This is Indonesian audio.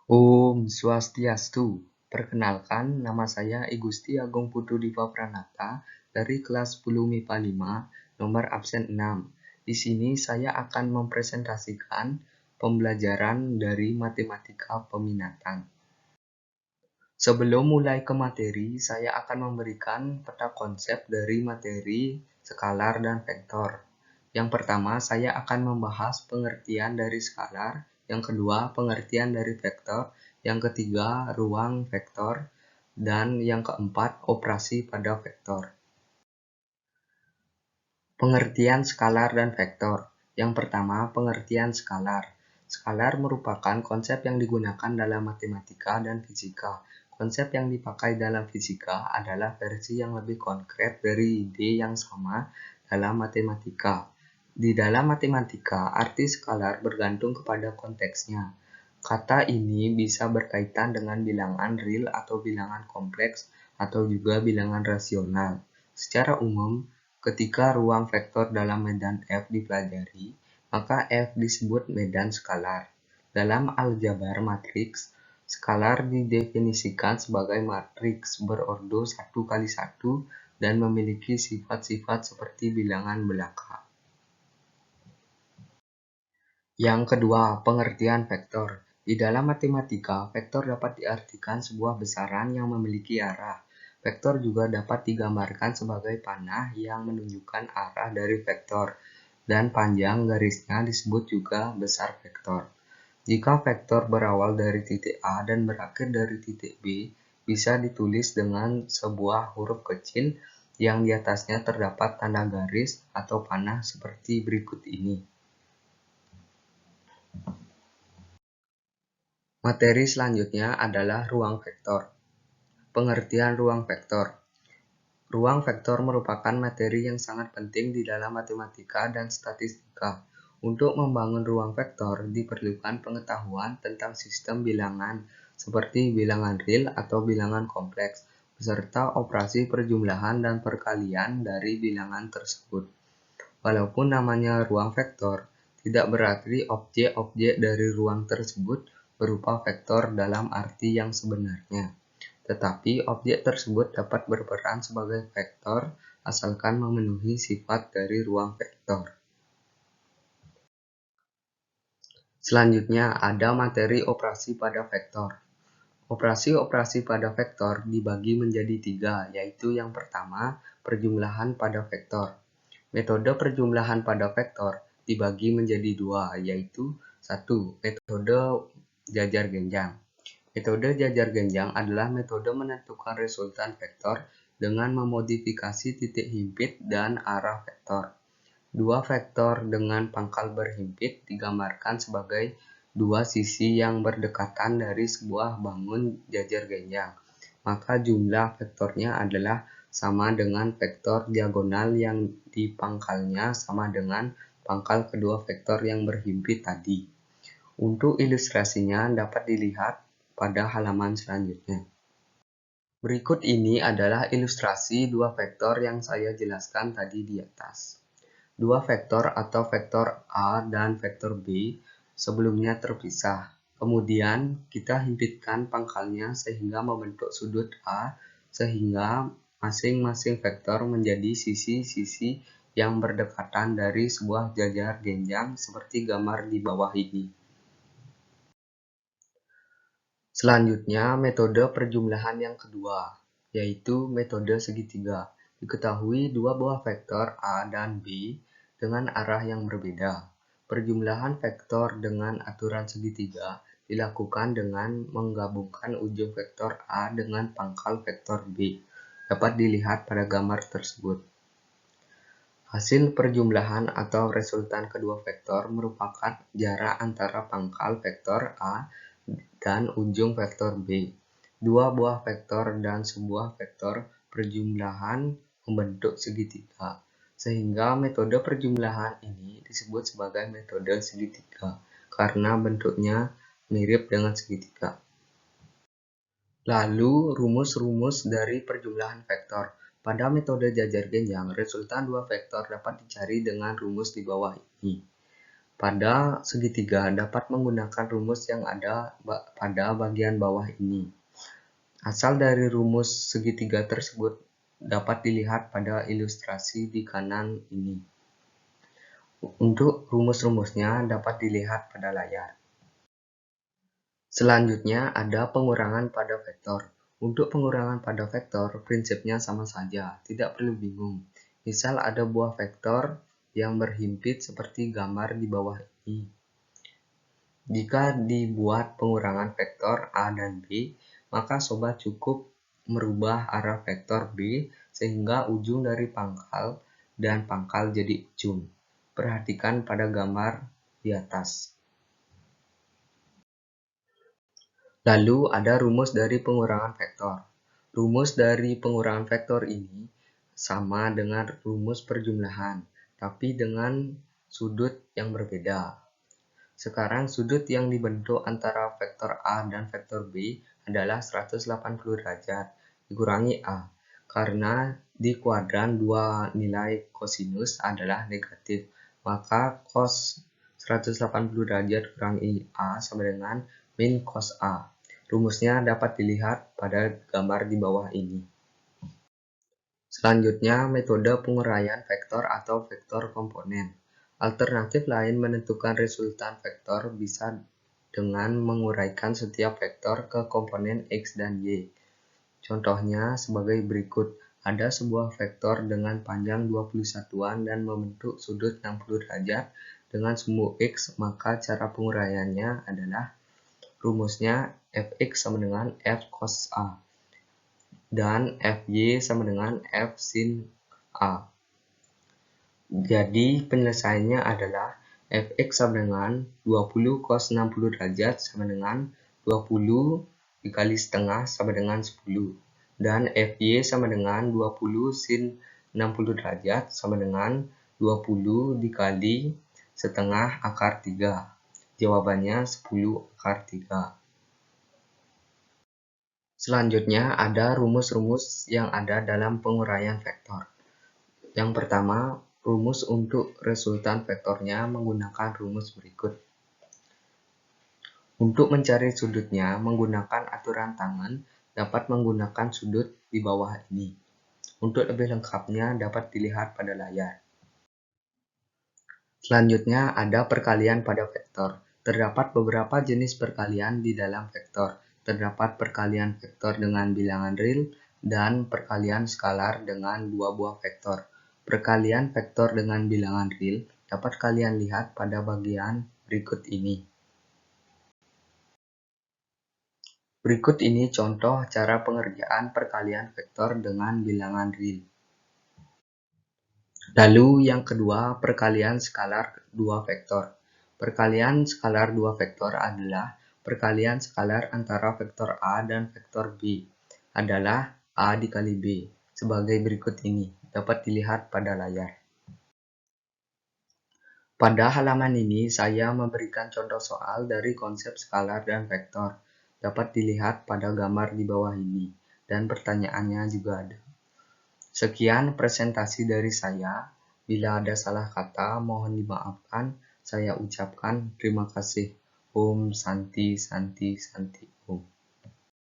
Om Swastiastu. Perkenalkan, nama saya I Gusti Agung Putu Dipa Pranata dari kelas 10 MIPA 5, nomor absen 6. Di sini saya akan mempresentasikan pembelajaran dari matematika peminatan. Sebelum mulai ke materi, saya akan memberikan peta konsep dari materi skalar dan vektor. Yang pertama, saya akan membahas pengertian dari skalar, yang kedua, pengertian dari vektor, yang ketiga, ruang vektor, dan yang keempat, operasi pada vektor. Pengertian skalar dan vektor. Yang pertama, pengertian skalar. Skalar merupakan konsep yang digunakan dalam matematika dan fisika. Konsep yang dipakai dalam fisika adalah versi yang lebih konkret dari ide yang sama dalam matematika. Di dalam matematika, arti skalar bergantung kepada konteksnya. Kata ini bisa berkaitan dengan bilangan real atau bilangan kompleks atau juga bilangan rasional. Secara umum, ketika ruang vektor dalam medan F dipelajari, maka F disebut medan skalar. Dalam aljabar matriks, skalar didefinisikan sebagai matriks berordo 1 kali 1 dan memiliki sifat-sifat seperti bilangan belaka. Yang kedua, pengertian vektor. Di dalam matematika, vektor dapat diartikan sebuah besaran yang memiliki arah. Vektor juga dapat digambarkan sebagai panah yang menunjukkan arah dari vektor, dan panjang garisnya disebut juga besar vektor. Jika vektor berawal dari titik A dan berakhir dari titik B, bisa ditulis dengan sebuah huruf kecil yang di atasnya terdapat tanda garis atau panah seperti berikut ini. Materi selanjutnya adalah ruang vektor. Pengertian ruang vektor. Ruang vektor merupakan materi yang sangat penting di dalam matematika dan statistika. Untuk membangun ruang vektor diperlukan pengetahuan tentang sistem bilangan seperti bilangan real atau bilangan kompleks, beserta operasi perjumlahan dan perkalian dari bilangan tersebut. Walaupun namanya ruang vektor, tidak berarti objek-objek dari ruang tersebut berupa vektor dalam arti yang sebenarnya. Tetapi objek tersebut dapat berperan sebagai vektor asalkan memenuhi sifat dari ruang vektor. Selanjutnya ada materi operasi pada vektor. Operasi-operasi pada vektor dibagi menjadi 3, yaitu yang pertama, perjumlahan pada vektor. Metode perjumlahan pada vektor dibagi menjadi 2, yaitu 1. Metode jajar genjang. Metode jajar genjang adalah metode menentukan resultan vektor dengan memodifikasi titik himpit dan arah vektor. Dua vektor dengan pangkal berhimpit digambarkan sebagai dua sisi yang berdekatan dari sebuah bangun jajar genjang. Maka jumlah vektornya adalah sama dengan vektor diagonal yang di pangkalnya sama dengan pangkal kedua vektor yang berhimpit tadi. Untuk ilustrasinya dapat dilihat pada halaman selanjutnya. Berikut ini adalah ilustrasi dua vektor yang saya jelaskan tadi di atas. Dua vektor atau vektor A dan vektor B sebelumnya terpisah. Kemudian kita himpitkan pangkalnya sehingga membentuk sudut A sehingga masing-masing vektor menjadi sisi-sisi yang berdekatan dari sebuah jajar genjang seperti gambar di bawah ini. Selanjutnya, metode perjumlahan yang kedua, yaitu metode segitiga. Diketahui dua buah vektor A dan B dengan arah yang berbeda. Perjumlahan vektor dengan aturan segitiga dilakukan dengan menggabungkan ujung vektor A dengan pangkal vektor B. Dapat dilihat pada gambar tersebut. Hasil perjumlahan atau resultan kedua vektor merupakan jarak antara pangkal vektor A dan ujung vektor B. Dua buah vektor dan sebuah vektor perjumlahan membentuk segitiga, sehingga metode perjumlahan ini disebut sebagai metode segitiga karena bentuknya mirip dengan segitiga. Lalu, rumus-rumus dari perjumlahan vektor. Pada metode jajar genjang, resultan dua vektor dapat dicari dengan rumus di bawah ini. Pada segitiga dapat menggunakan rumus yang ada pada bagian bawah ini. Asal dari rumus segitiga tersebut dapat dilihat pada ilustrasi di kanan ini. Untuk rumus-rumusnya dapat dilihat pada layar. Selanjutnya ada pengurangan pada vektor. Untuk pengurangan pada vektor, prinsipnya sama saja, tidak perlu bingung. Misal ada buah vektor yang berhimpit seperti gambar di bawah ini. Jika dibuat pengurangan vektor A dan B, maka sobat cukup merubah arah vektor B sehingga ujung dari pangkal dan pangkal jadi ujung. Perhatikan pada gambar di atas. Lalu ada rumus dari pengurangan vektor. Rumus dari pengurangan vektor ini sama dengan rumus perjumlahan, tapi dengan sudut yang berbeda. Sekarang sudut yang dibentuk antara vektor A dan vektor B adalah 180 derajat dikurangi A, karena di kuadran dua nilai kosinus adalah negatif, maka cos 180 derajat kurangi A sama dengan min cos A. Rumusnya dapat dilihat pada gambar di bawah ini. Selanjutnya, metode penguraian vektor atau vektor komponen. Alternatif lain menentukan resultan vektor bisa dengan menguraikan setiap vektor ke komponen X dan Y. Contohnya sebagai berikut. Ada sebuah vektor dengan panjang 21-an dan membentuk sudut 60 derajat dengan sumbu X, maka cara penguraiannya adalah rumusnya Fx sama dengan F cos A dan Fy sama dengan F sin A. Jadi penyelesaiannya adalah Fx sama dengan 20 cos 60 derajat sama dengan 20 dikali setengah sama dengan 10. Dan Fy sama dengan 20 sin 60 derajat sama dengan 20 dikali setengah akar 3. Jawabannya 10 akar 3. Selanjutnya ada rumus-rumus yang ada dalam penguraian vektor. Yang pertama, rumus untuk resultan vektornya menggunakan rumus berikut. Untuk mencari sudutnya menggunakan aturan tangan dapat menggunakan sudut di bawah ini. Untuk lebih lengkapnya dapat dilihat pada layar. Selanjutnya ada perkalian pada vektor. Terdapat beberapa jenis perkalian di dalam vektor. Terdapat perkalian vektor dengan bilangan real dan perkalian skalar dengan dua buah vektor. Perkalian vektor dengan bilangan real dapat kalian lihat pada bagian berikut ini. Berikut ini contoh cara pengerjaan perkalian vektor dengan bilangan real. Lalu yang kedua, perkalian skalar dua vektor. Perkalian skalar dua vektor adalah perkalian skalar antara vektor A dan vektor B adalah A dikali B. Sebagai berikut ini, dapat dilihat pada layar. Pada halaman ini, saya memberikan contoh soal dari konsep skalar dan vektor. Dapat dilihat pada gambar di bawah ini, dan pertanyaannya juga ada. Sekian presentasi dari saya. Bila ada salah kata, mohon dimaafkan. Saya ucapkan terima kasih. Om Santi Santi Santi.